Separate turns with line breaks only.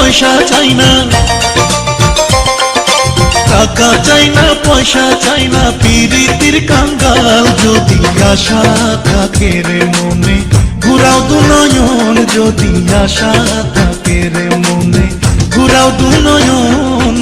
পয়সা চাই না, টাকা চাই না পয়সা চাই না, পিরিতির কাঙ্গাল যদি আশা থাকে রে মনে, ঘুরাও দু নয়ন যদি আশা থাকে রে মনে, ঘুরাও দু নয়ন।